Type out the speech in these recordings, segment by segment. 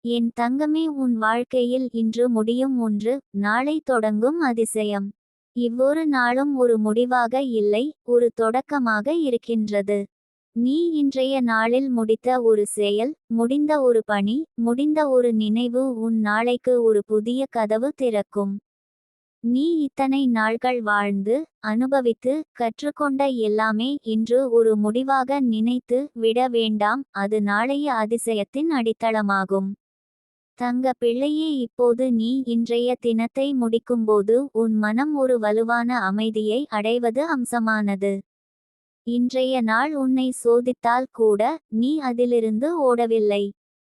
என் தங்கமே, உன் வாழ்க்கையில் இன்று முடியும் ஒன்று, நாளை தொடங்கும் அதிசயம். இவ்வொரு நாளும் ஒரு முடிவாக இல்லை, ஒரு தொடக்கமாக இருக்கின்றது. நீ இன்றைய நாளில் முடித்த ஒரு செயல், முடிந்த ஒரு பணி, முடிந்த ஒரு நினைவு உன் நாளைக்கு ஒரு புதிய கதவு திறக்கும். நீ இத்தனை நாள்கள் வாழ்ந்து, அனுபவித்து, கற்றுக்கொண்ட எல்லாமே இன்று ஒரு முடிவாக நினைத்து விட வேண்டாம். அது நாளைய அதிசயத்தின் அடித்தளமாகும். தங்க பிள்ளையே, இப்போது நீ இன்றைய தினத்தை முடிக்கும்போது உன் மனம் ஒரு வலுவான அமைதியை அடைவது அம்சமானது. இன்றைய நாள் உன்னை சோதித்தால் கூட நீ அதிலிருந்து ஓடவில்லை.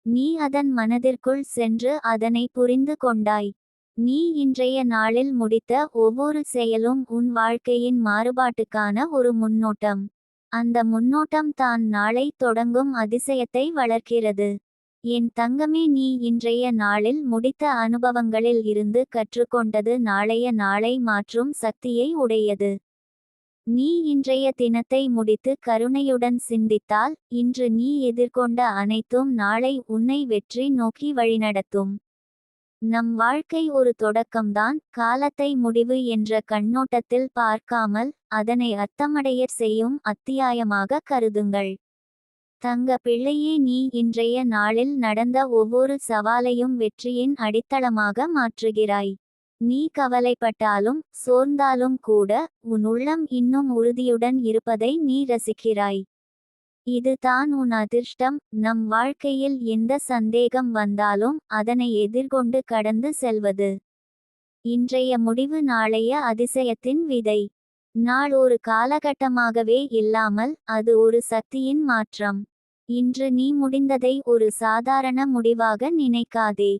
நீ அதன் மனதிற்குள் சென்று அதனை புரிந்து கொண்டாய். நீ இன்றைய நாளில் முடித்த ஒவ்வொரு செயலும் உன் வாழ்க்கையின் மாறுபாட்டுக்கான ஒரு முன்னோட்டம். அந்த முன்னோட்டம் தான் நாளை தொடங்கும் அதிசயத்தை வளர்க்கிறது. என் தங்கமே, நீ இன்றைய நாளில் முடித்த அனுபவங்களில் இருந்து கற்றுக்கொண்டது நாளைய நாளை மாற்றும் சக்தியை உடையது. நீ இன்றைய தினத்தை முடித்து கருணையுடன் சிந்தித்தால், இன்று நீ எதிர்கொண்ட அனைத்தும் நாளை உன்னை வெற்றி நோக்கி வழிநடத்தும். நம் வாழ்க்கை ஒரு தொடக்கம்தான், காலத்தை முடிவு என்ற கண்ணோட்டத்தில் பார்க்காமல் அதனை அர்த்தமடையச் செய்யும் அத்தியாயமாக கருதுங்கள். தங்க பிள்ளையே, நீ இன்றைய நாளில் நடந்த ஒவ்வொரு சவாலையும் வெற்றியின் அடித்தளமாக மாற்றுகிறாய். நீ கவலைப்பட்டாலும் சோர்ந்தாலும் கூட உன் உள்ளம் இன்னும் உறுதியுடன் இருப்பதை நீ ரசிக்கிறாய். இது தான் உன் அதிர்ஷ்டம். நம் வாழ்க்கையில் எந்த சந்தேகம் வந்தாலும் அதனை எதிர்கொண்டு கடந்து செல்வது. இன்றைய முடிவு நாளைய அதிசயத்தின் விதை. நாள் ஒரு காலகட்டமாகவே இல்லாமல் அது ஒரு சக்தியின் மாற்றம். இன்று நீ முடிந்ததை ஒரு சாதாரண முடிவாக நினைக்காதே.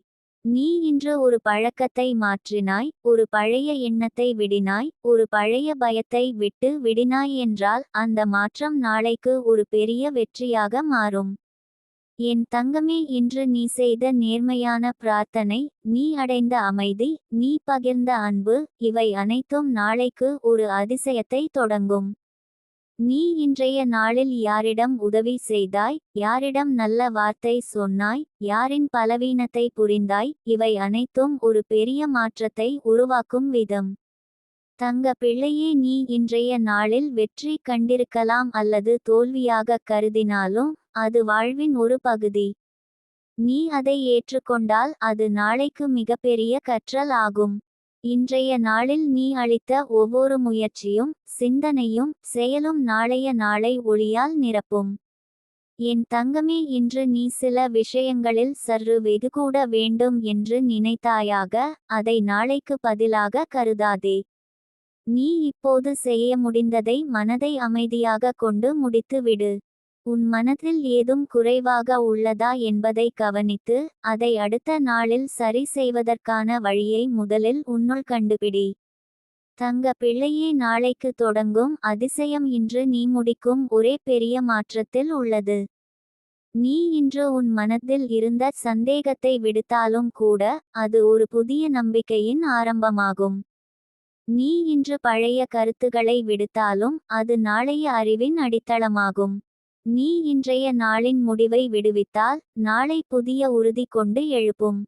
நீ இன்று ஒரு பழக்கத்தை மாற்றினாய், ஒரு பழைய எண்ணத்தை விடினாய், ஒரு பழைய பயத்தை விட்டு விடினாய் என்றால் அந்த மாற்றம் நாளைக்கு ஒரு பெரிய வெற்றியாக மாறும். என் தங்கமே, இன்று நீ செய்த நேர்மையான பிரார்த்தனை, நீ அடைந்த அமைதி, நீ பகிர்ந்த அன்பு, இவை அனைத்தும் நாளைக்கு ஒரு அதிசயத்தை தொடங்கும். நீ இன்றைய நாளில் யாரிடம் உதவி செய்தாய், யாரிடம் நல்ல வார்த்தை சொன்னாய், யாரின் பலவீனத்தை புரிந்தாய், இவை அனைத்தும் ஒரு பெரிய மாற்றத்தை உருவாக்கும் விதம். தங்க பிள்ளையே, நீ இன்றைய நாளில் வெற்றி கண்டிருக்கலாம் அல்லது தோல்வியாக கருதினாலும் அது வாழ்வின் ஒரு பகுதி. நீ அதை ஏற்றுக்கொண்டால் அது நாளைக்கு மிகப்பெரிய கற்றல் ஆகும். இன்றைய நாளில் நீ அளித்த ஒவ்வொரு முயற்சியும், சிந்தனையும், செயலும் நாளைய நாளை ஒளியால் நிரப்பும். என் தங்கமே, இன்று நீ சில விஷயங்களில் சற்று வெகுகூட வேண்டும் என்று நினைத்தாயாக, அதை நாளைக்கு பதிலாக கருதாதே. நீ இப்போது செய்ய முடிந்ததை மனதை அமைதியாக கொண்டு முடித்து விடு. உன் மனதில் ஏதும் குறைவாக உள்ளதா என்பதை கவனித்து, அதை அடுத்த நாளில் சரி செய்வதற்கான வழியை முதலில் உன்னுள் கண்டுபிடி. தங்க பிள்ளையே, நாளைக்கு தொடங்கும் அதிசயம் இன்று நீ முடிக்கும் ஒரே பெரிய மாற்றத்தில் உள்ளது. நீ இன்று உன் மனதில் இருந்த சந்தேகத்தை விடுத்தாலும் கூட அது ஒரு புதிய நம்பிக்கையின் ஆரம்பமாகும். நீ இன்று பழைய கருத்துக்களை விடுத்தாலும் அது நாளைய அறிவின் அடித்தளமாகும். நீ இன்றைய நாளின் முடிவை விடுவித்தால் நாளை புதிய உறுதி கொண்டு எழுப்பும்.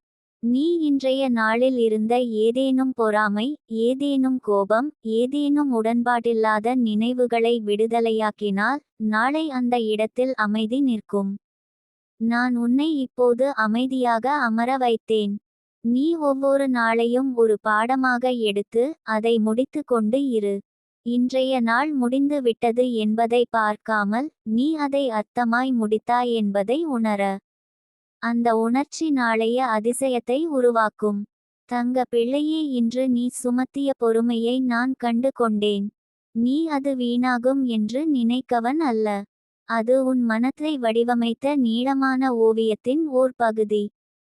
நீ இன்றைய நாளில் இருந்த ஏதேனும் பொறாமை, ஏதேனும் கோபம், ஏதேனும் உடன்பாடில்லாத நினைவுகளை விடுதலையாக்கினால் நாளை அந்த இடத்தில் அமைதி நிற்கும். நான் உன்னை இப்போது அமைதியாக அமர வைத்தேன். நீ ஒவ்வொரு நாளையும் ஒரு பாடமாக எடுத்து அதை முடித்து கொண்டு இரு. இன்றைய நாள் முடிந்து விட்டது என்பதை பார்க்காமல் நீ அதை அர்த்தமாய் முடித்தாய் என்பதை உணர. அந்த உணர்ச்சி நாளைய அதிசயத்தை உருவாக்கும். தங்க பிள்ளையே, இன்று நீ சுமத்திய பொறுமையை நான் கண்டு கொண்டேன். நீ அது வீணாகும் என்று நினைக்கவன் அல்ல. அது உன் மனத்தை வடிவமைத்த நீளமான ஓவியத்தின் ஓர் பகுதி.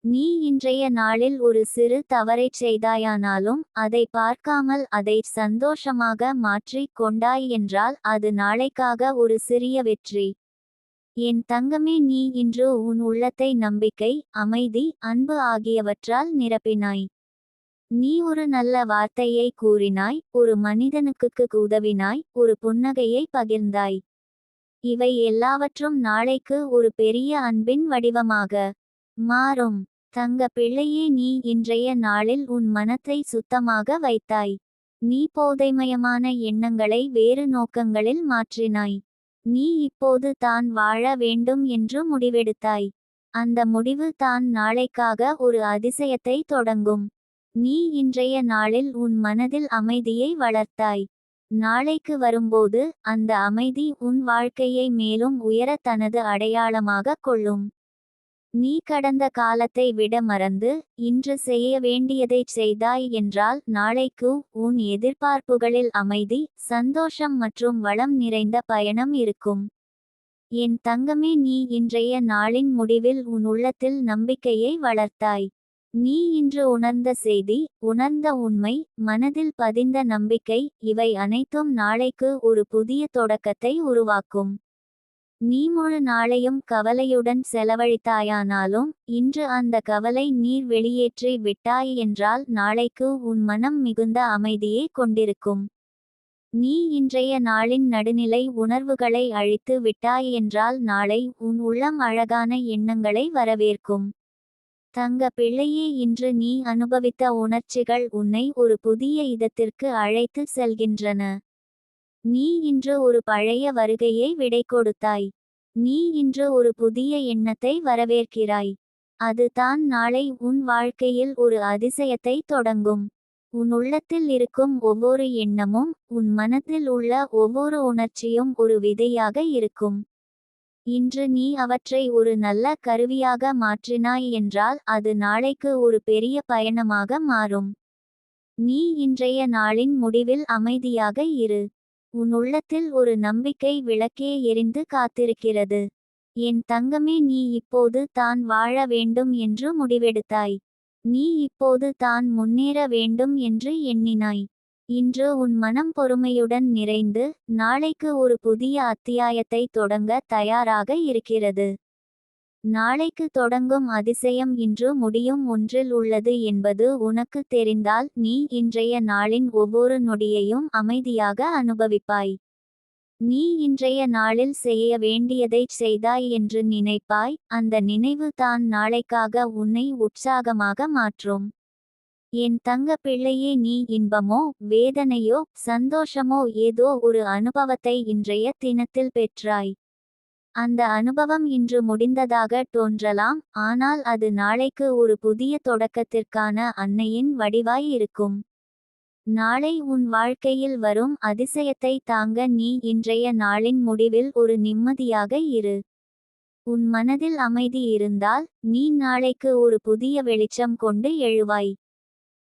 நீ இன்றைய நாளில் ஒரு சிறு தவறைச் செய்தாயானாலும் அதை பார்க்காமல் அதை சந்தோஷமாக மாற்றிக் கொண்டாய் என்றால் அது நாளைக்காக ஒரு சிறிய வெற்றி. என் தங்கமே, நீ இன்று உன் உள்ளத்தை நம்பிக்கை, அமைதி, அன்பு ஆகியவற்றால் நிரப்பினாய். நீ ஒரு நல்ல வார்த்தையை கூறினாய், ஒரு மனிதனுக்கு உதவினாய், ஒரு புன்னகையை பகிர்ந்தாய். இவை எல்லாவற்றும் நாளைக்கு ஒரு பெரிய அன்பின் வடிவமாக மாறும். தங்க பிள்ளையே, நீ இன்றைய நாளில் உன் மனத்தை சுத்தமாக வைத்தாய். நீ போதைமயமான எண்ணங்களை வேறு நோக்கங்களில் மாற்றினாய். நீ இப்போது தான் வாழ வேண்டும் என்று முடிவெடுத்தாய். அந்த முடிவு தான் நாளைக்காக ஒரு அதிசயத்தை தொடங்கும். நீ இன்றைய நாளில் உன் மனதில் அமைதியை வளர்த்தாய். நாளைக்கு வரும்போது அந்த அமைதி உன் வாழ்க்கையை மேலும் உயர தனது அடையாளமாக கொள்ளும். நீ கடந்த காலத்தை விட மறந்து இன்று செய்ய வேண்டியதைச் செய்தாய் என்றால் நாளைக்கு உன் எதிர்பார்ப்புகளில் அமைதி, சந்தோஷம் மற்றும் வளம் நிறைந்த பயணம் இருக்கும். என் தங்கமே, நீ இன்றைய நாளின் முடிவில் உன் உள்ளத்தில் நம்பிக்கையை வளர்த்தாய். நீ இன்று உணர்ந்த செய்தி, உணர்ந்த உண்மை, மனதில் பதிந்த நம்பிக்கை, இவை அனைத்தும் நாளைக்கு ஒரு புதிய தொடக்கத்தை உருவாக்கும். நீ முழு நாளையும் கவலையுடன் செலவழித்தாயானாலும் இன்று அந்த கவலை நீர் வெளியேற்றி விட்டாய் என்றால் நாளைக்கு உன் மனம் மிகுந்த அமைதியே கொண்டிருக்கும். நீ இன்றைய நாளின் நடுநிலை உணர்வுகளை அழித்து விட்டாய் என்றால் நாளை உன் உள்ளம் அழகான எண்ணங்களை வரவேற்கும். தங்க பிள்ளையே, இன்று நீ அனுபவித்த உணர்ச்சிகள் உன்னை ஒரு புதிய இடத்திற்கு அழைத்து செல்கின்றன. நீ இன்று ஒரு பழைய வருகையை விடை கொடுத்தாய். நீ இன்று ஒரு புதிய எண்ணத்தை வரவேற்கிறாய். அது தான் நாளை உன் வாழ்க்கையில் ஒரு அதிசயத்தை தொடங்கும். உன் உள்ளத்தில் இருக்கும் ஒவ்வொரு எண்ணமும், உன் மனத்தில் உள்ள ஒவ்வொரு உணர்ச்சியும் ஒரு விதையாக இருக்கும். இன்று நீ அவற்றை ஒரு நல்ல கருவியாக மாற்றினாய் என்றால் அது நாளைக்கு ஒரு பெரிய பயணமாக மாறும். நீ இன்றைய நாளின் முடிவில் அமைதியாக இரு. உன் உள்ளத்தில் ஒரு நம்பிக்கை விளக்கே எரிந்து காத்திருக்கிறது. என் தங்கமே, நீ இப்போது தான் வாழ வேண்டும் என்று முடிவெடுத்தாய். நீ இப்போது தான் முன்னேற வேண்டும் என்று எண்ணினாய். இன்று உன் மனம் பொறுமையுடன் நிறைந்து நாளைக்கு ஒரு புதிய அத்தியாயத்தை தொடங்க தயாராக இருக்கிறது. நாளைக்கு தொடங்கும் அதிசயம் இன்று முடியும் ஒன்றில் உள்ளது என்பது உனக்கு தெரிந்தால் நீ இன்றைய நாளின் ஒவ்வொரு நொடியையும் அமைதியாக அனுபவிப்பாய். நீ இன்றைய நாளில் செய்ய வேண்டியதைச் செய்தாய் என்று நினைப்பாய். அந்த நினைவு தான் நாளைக்காக உன்னை உற்சாகமாக மாற்றும். என் தங்க பிள்ளையே, நீ இன்பமோ வேதனையோ சந்தோஷமோ ஏதோ ஒரு அனுபவத்தை இன்றைய தினத்தில் பெற்றாய். அந்த அனுபவம் இன்று முடிந்ததாக தோன்றலாம், ஆனால் அது நாளைக்கு ஒரு புதிய தொடக்கத்திற்கான அன்னையின் வடிவாய் இருக்கும். நாளை உன் வாழ்க்கையில் வரும் அதிசயத்தை தாங்க நீ இன்றைய நாளின் முடிவில் ஒரு நிம்மதியாக இரு. உன் மனதில் அமைதி இருந்தால் நீ நாளைக்கு ஒரு புதிய வெளிச்சம் கொண்டு எழுவாய்.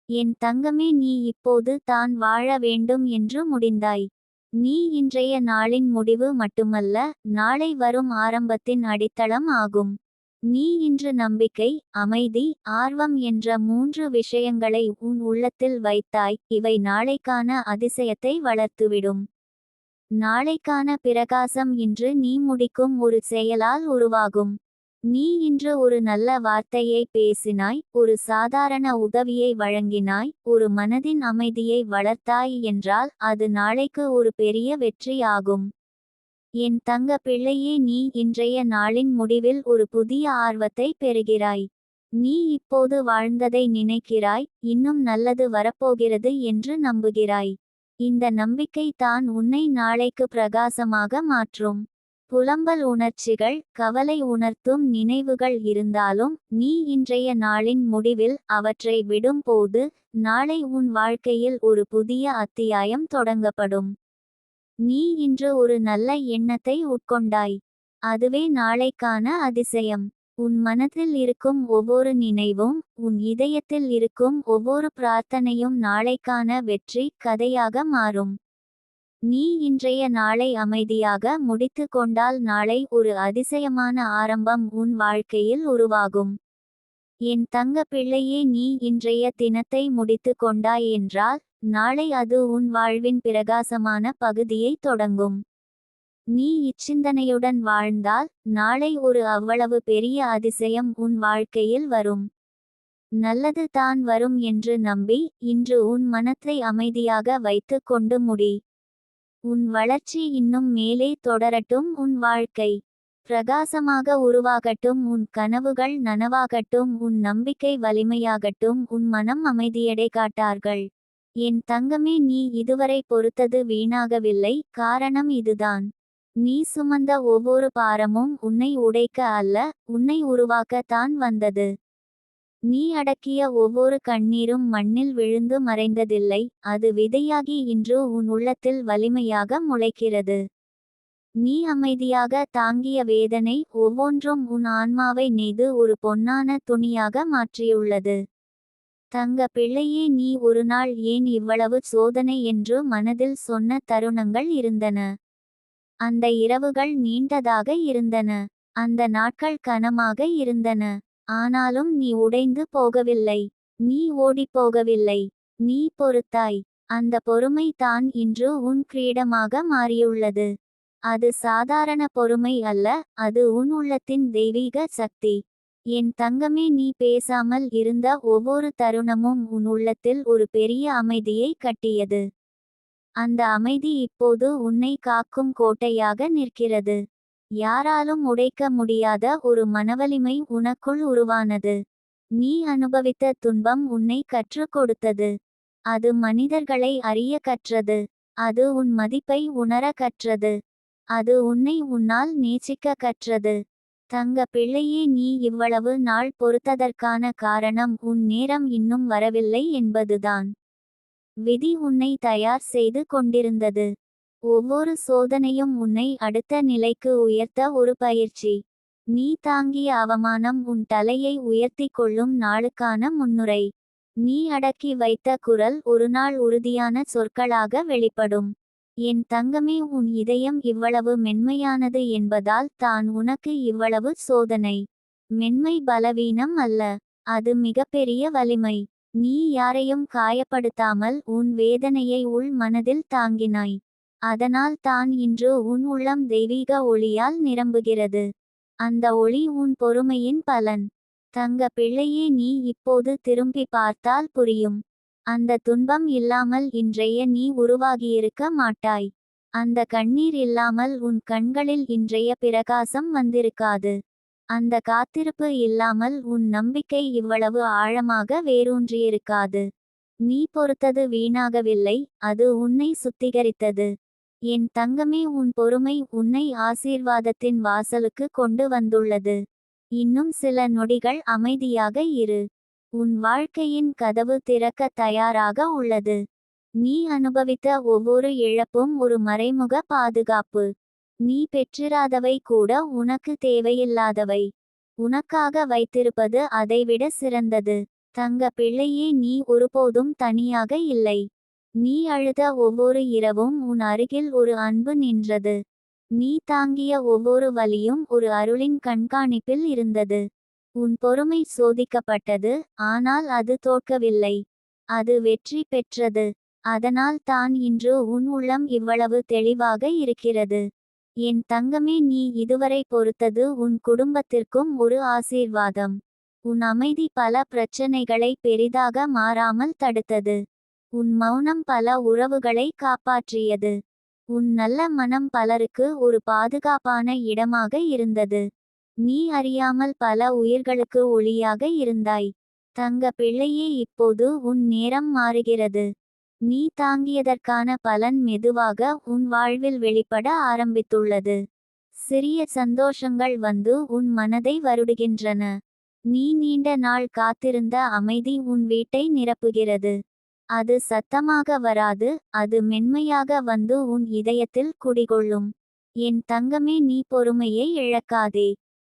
என் தங்கமே, நீ இப்போது தான் வாழ வேண்டும் என்று முடிந்தாய். நீ இன்றைய நாளின் முடிவு மட்டுமல்ல, நாளை வரும் ஆரம்பத்தின் அடித்தளம் ஆகும். நீ இன்று நம்பிக்கை, அமைதி, ஆர்வம் என்ற 3 விஷயங்களை உன் உள்ளத்தில் வைத்தாய். இவை நாளைக்கான அதிசயத்தை வளர்த்துவிடும். நாளைக்கான பிரகாசம் இன்று நீ முடிக்கும் ஒரு செயலால் உருவாகும். நீ இன்று ஒரு நல்ல வார்த்தையை பேசினாய், ஒரு சாதாரண உதவியை வழங்கினாய், ஒரு மனதின் அமைதியை வளர்த்தாய் என்றால் அது நாளைக்கு ஒரு பெரிய வெற்றி ஆகும். என் தங்க பிள்ளையே, நீ இன்றைய நாளின் முடிவில் ஒரு புதிய ஆர்வத்தை பெறுகிறாய். நீ இப்போது வாழ்ந்ததை நினைக்கிறாய், இன்னும் நல்லது வரப்போகிறது என்று நம்புகிறாய். இந்த நம்பிக்கை தான் உன்னை நாளைக்கு பிரகாசமாக மாற்றும். புலம்பல் உணர்ச்சிகள், கவலை உணர்த்தும் நினைவுகள் இருந்தாலும் நீ இன்றைய நாளின் முடிவில் அவற்றை விடும்போது நாளை உன் வாழ்க்கையில் ஒரு புதிய அத்தியாயம் தொடங்கப்படும். நீ இன்று ஒரு நல்ல எண்ணத்தை உட்கொண்டாய். அதுவே நாளைக்கான அதிசயம். உன் மனதில் இருக்கும் ஒவ்வொரு நினைவும், உன் இதயத்தில் இருக்கும் ஒவ்வொரு பிரார்த்தனையும் நாளைக்கான வெற்றி கதையாக மாறும். நீ இன்றைய நாளை அமைதியாக முடித்து கொண்டால் நாளை ஒரு அதிசயமான ஆரம்பம் உன் வாழ்க்கையில் உருவாகும். என் தங்க பிள்ளையே, நீ இன்றைய தினத்தை முடித்து கொண்டாய் என்றால் நாளை அது உன் வாழ்வின் பிரகாசமான பகுதியை தொடங்கும். நீ இச்சிந்தனையுடன் வாழ்ந்தால் நாளை ஒரு அவ்வளவு பெரிய அதிசயம் உன் வாழ்க்கையில் வரும். நல்லது தான் வரும் என்று நம்பி இன்று உன் மனத்தை அமைதியாக வைத்து கொண்டு முடி. உன் வளர்ச்சி இன்னும் மேலே தொடரட்டும். உன் வாழ்க்கை பிரகாசமாக உருவாகட்டும், உன் கனவுகள் நனவாகட்டும், உன் நம்பிக்கை வலிமையாகட்டும், உன் மனம் அமைதியடை காட்டார்கள். என் தங்கமே, நீ இதுவரை பொறுத்தது வீணாகவில்லை, காரணம் இதுதான். நீ சுமந்த ஒவ்வொரு பாரமும் உன்னை உடைக்க அல்ல, உன்னை உருவாக்க தான் வந்தது. நீ அடக்கிய ஒவ்வொரு கண்ணீரும் மண்ணில் விழுந்து மறைந்ததில்லை, அது விதையாகி இன்று உன் உள்ளத்தில் வலிமையாக முளைக்கிறது. நீ அமைதியாக தாங்கிய வேதனை ஒவ்வொன்றும் உன் ஆன்மாவை நெய்து ஒரு பொன்னான துணியாக மாற்றியுள்ளது. தங்க பிள்ளையே, நீ ஒரு நாள் ஏன் இவ்வளவு சோதனை என்று மனதில் சொன்ன தருணங்கள் இருந்தன. அந்த இரவுகள் நீண்டதாக இருந்தன. அந்த நாட்கள் கனமாக இருந்தன. ஆனாலும் நீ உடைந்து போகவில்லை. நீ ஓடிப்போகவில்லை. நீ பொறுத்தாய். அந்த பொறுமை தான் இன்று உன் கிரீடமாக மாறியுள்ளது. அது சாதாரண பொறுமை அல்ல, அது உன் உள்ளத்தின் தெய்வீக சக்தி. என் தங்கமே, நீ பேசாமல் இருந்த ஒவ்வொரு தருணமும் உன் உள்ளத்தில் ஒரு பெரிய அமைதியை கட்டியது. அந்த அமைதி இப்போது உன்னை காக்கும் கோட்டையாக நிற்கிறது. யாராலும் உடைக்க முடியாத ஒரு மனவலிமை உனக்குள் உருவானது. நீ அனுபவித்த துன்பம் உன்னை கற்றுக் கொடுத்தது. அது மனிதர்களை அறிய கற்றது. அது உன் மதிப்பை உணர கற்றது. அது உன்னை உன்னால் நேசிக்க கற்றது. தங்க பிள்ளையே, நீ இவ்வளவு நாள் பொறுத்ததற்கான காரணம் உன் நேரம் இன்னும் வரவில்லை என்பதுதான். விதி உன்னை தயார் செய்து கொண்டிருந்தது. ஒவ்வொரு சோதனையும் உன்னை அடுத்த நிலைக்கு உயர்த்த ஒரு பயிற்சி. நீ தாங்கிய அவமானம் உன் தலையை உயர்த்தி கொள்ளும் நாளுக்கான முன்னுரை. நீ அடக்கி வைத்த குரல் ஒருநாள் உறுதியான சொற்களாக வெளிப்படும். என் தங்கமே, உன் இதயம் இவ்வளவு மென்மையானது என்பதால் தான் உனக்கு இவ்வளவு சோதனை. மென்மை பலவீனம் அல்ல, அது மிகப்பெரிய வலிமை. நீ யாரையும் காயப்படுத்தாமல் உன் வேதனையை உள் மனதில் தாங்கினாய். அதனால் தான் இன்று உன் உள்ளம் தெய்வீக ஒளியால் நிரம்புகிறது. அந்த ஒளி உன் பொறுமையின் பலன். தங்க பிள்ளையே, நீ இப்போது திரும்பி பார்த்தால் புரியும். அந்த துன்பம் இல்லாமல் இன்றைய நீ உருவாகியிருக்க மாட்டாய். அந்த கண்ணீர் இல்லாமல் உன் கண்களில் இன்றைய பிரகாசம் வந்திருக்காது. அந்த காத்திருப்பு இல்லாமல் உன் நம்பிக்கை இவ்வளவு ஆழமாக வேரூன்றியிருக்காது. நீ பொறுத்தது வீணாகவில்லை, அது உன்னை சுத்திகரித்தது. என் தங்கமே, உன் பொறுமை உன்னை ஆசீர்வாதத்தின் வாசலுக்கு கொண்டு வந்துள்ளது. இன்னும் சில நொடிகள் அமைதியாக இரு. உன் வாழ்க்கையின் கதவு திறக்க தயாராக உள்ளது. நீ அனுபவித்த ஒவ்வொரு இழப்பும் ஒரு மறைமுக பாதுகாப்பு. நீ பெற்றிராதவை கூட உனக்கு தேவையில்லாதவை. உனக்காக வைத்திருப்பது அதைவிட சிறந்தது. தங்க பிள்ளையே, நீ ஒருபோதும் தனியாக இல்லை. நீ அழுத ஒவ்வொரு இரவும் உன் அருகில் ஒரு அன்பு நின்றது. நீ தாங்கிய ஒவ்வொரு வலியும் ஒரு அருளின் கண்காணிப்பில் இருந்தது. உன் பொறுமை சோதிக்கப்பட்டது, ஆனால் அது தோற்கவில்லை. அது வெற்றி பெற்றது. அதனால் தான் இன்று உன் உள்ளம் இவ்வளவு தெளிவாக இருக்கிறது. என் தங்கமே, நீ இதுவரை பொறுத்தது உன் குடும்பத்திற்கும் ஒரு ஆசீர்வாதம். உன் அமைதி பல பிரச்சனைகளை பெரிதாக மாறாமல் தடுத்தது. உன் மௌனம் பல உறவுகளை காப்பாற்றியது. உன் நல்ல மனம் பலருக்கு ஒரு பாதுகாப்பான இடமாக இருந்தது. நீ அறியாமல் பல உயிர்களுக்கு ஒளியாக இருந்தாய். தங்க பிள்ளையே, இப்போது உன் நேரம் மாறுகிறது. நீ தாங்கியதற்கான பலன் மெதுவாக உன் வாழ்வில் வெளிப்பட ஆரம்பித்துள்ளது. சிறிய சந்தோஷங்கள் வந்து உன் மனதை வருடுகின்றன. நீ நீண்ட நாள் காத்திருந்த அமைதி உன் வீட்டை நிரப்புகிறது. அது சத்தமாக வராது, அது மென்மையாக வந்து உன் இதயத்தில் குடிகொள்ளும். என் தங்கமே, நீ பொறுமையை இழக்காதே.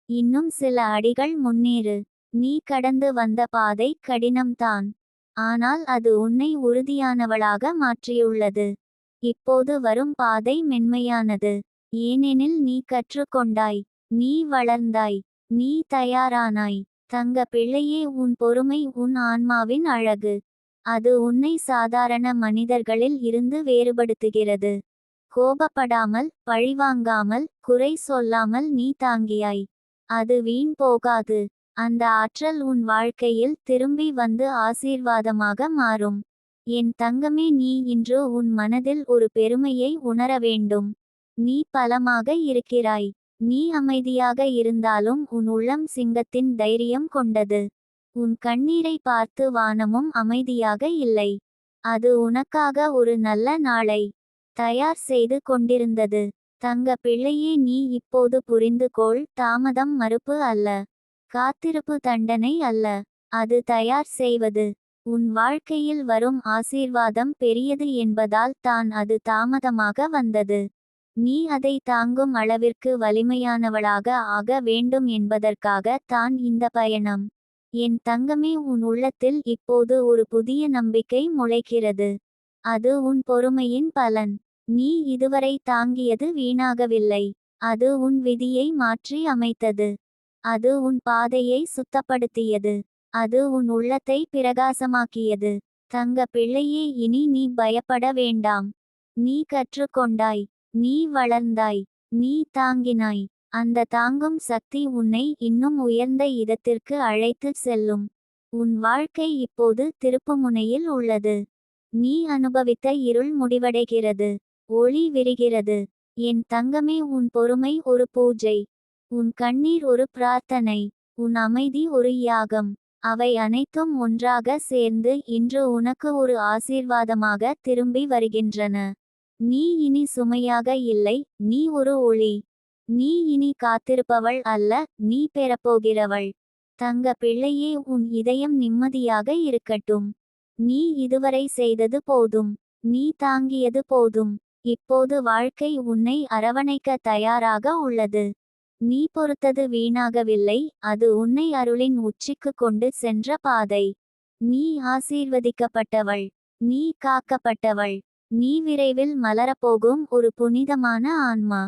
இன்னும் சில அடிகள் முன்னேறு. நீ கடந்து வந்த பாதை கடினம்தான். ஆனால் அது உன்னை உறுதியானவளாக மாற்றியுள்ளது. இப்போது வரும் பாதை மென்மையானது. ஏனெனில் நீ கற்றுக்கொண்டாய். நீ வளர்ந்தாய். நீ தயாரானாய். தங்க பிள்ளையே, உன் பொறுமை உன் ஆன்மாவின் அழகு. அது உன்னை சாதாரண மனிதர்களில் இருந்து வேறுபடுத்துகிறது. கோபப்படாமல், பழிவாங்காமல், குறை சொல்லாமல் நீ தாங்கியாய். அது வீண் போகாது. அந்த ஆற்றல் உன் வாழ்க்கையில் திரும்பி வந்து ஆசீர்வாதமாக மாறும். என் தங்கமே, நீ இன்று உன் மனதில் ஒரு பெருமையை உணர வேண்டும். நீ பலமாக இருக்கிறாய். நீ அமைதியாக இருந்தாலும் உன் உள்ளம் சிங்கத்தின் தைரியம் கொண்டது. உன் கண்ணீரை பார்த்து வானமும் அமைதியாக இல்லை. அது உனக்காக ஒரு நல்ல நாளை தயார் செய்து கொண்டிருந்தது. தங்க பிள்ளையே, நீ இப்போது புரிந்து கொள், தாமதம் மறுப்பு அல்ல. காத்திருப்பு தண்டனை அல்ல. அது தயார் செய்வது. உன் வாழ்க்கையில் வரும் ஆசீர்வாதம் பெரியது என்பதால் தான் அது தாமதமாக வந்தது. நீ அதை தாங்கும் அளவிற்கு வலிமையானவளாக ஆக வேண்டும் என்பதற்காக தான் இந்த பயணம். என் தங்கமே, உன் உள்ளத்தில் இப்போது ஒரு புதிய நம்பிக்கை முளைக்கிறது. அது உன் பொறுமையின் பலன். நீ இதுவரை தாங்கியது வீணாகவில்லை. அது உன் விதியை மாற்றி அமைத்தது. அது உன் பாதையை சுத்தப்படுத்தியது. அது உன் உள்ளத்தை பிரகாசமாக்கியது. தங்க பிள்ளையே, இனி நீ பயப்பட வேண்டாம். நீ கற்றுக்கொண்டாய். நீ வளர்ந்தாய். நீ தாங்கினாய். அந்த தாங்கும் சக்தி உன்னை இன்னும் உயர்ந்த இடத்திற்கு அழைத்துச் செல்லும். உன் வாழ்க்கை இப்போது திருப்புமுனையில் உள்ளது. நீ அனுபவித்த இருள் முடிவடைகிறது. ஒளி விரிகிறது. என் தங்கமே, உன் பொறுமை ஒரு பூஜை. உன் கண்ணீர் ஒரு பிரார்த்தனை. உன் அமைதி ஒரு யாகம். அவை அனைத்தும் ஒன்றாக சேர்ந்து இன்று உனக்கு ஒரு ஆசீர்வாதமாக திரும்பி வருகின்றன. நீ இனி சுமையாக இல்லை, நீ ஒரு ஒளி. நீ இனி காத்திருப்பவள் அல்ல, நீ பெறப்போகிறவள். தங்க பிள்ளையே, உன் இதயம் நிம்மதியாக இருக்கட்டும். நீ இதுவரை செய்தது போதும். நீ தாங்கியது போதும். இப்போது வாழ்க்கை உன்னை அரவணைக்க தயாராக உள்ளது. நீ பொறுத்தது வீணாகவில்லை, அது உன்னை அருளின் உச்சிக்கு கொண்டு சென்ற பாதை. நீ ஆசீர்வதிக்கப்பட்டவள். நீ காக்கப்பட்டவள். நீ விரைவில் மலரப்போகும் ஒரு புனிதமான ஆன்மா.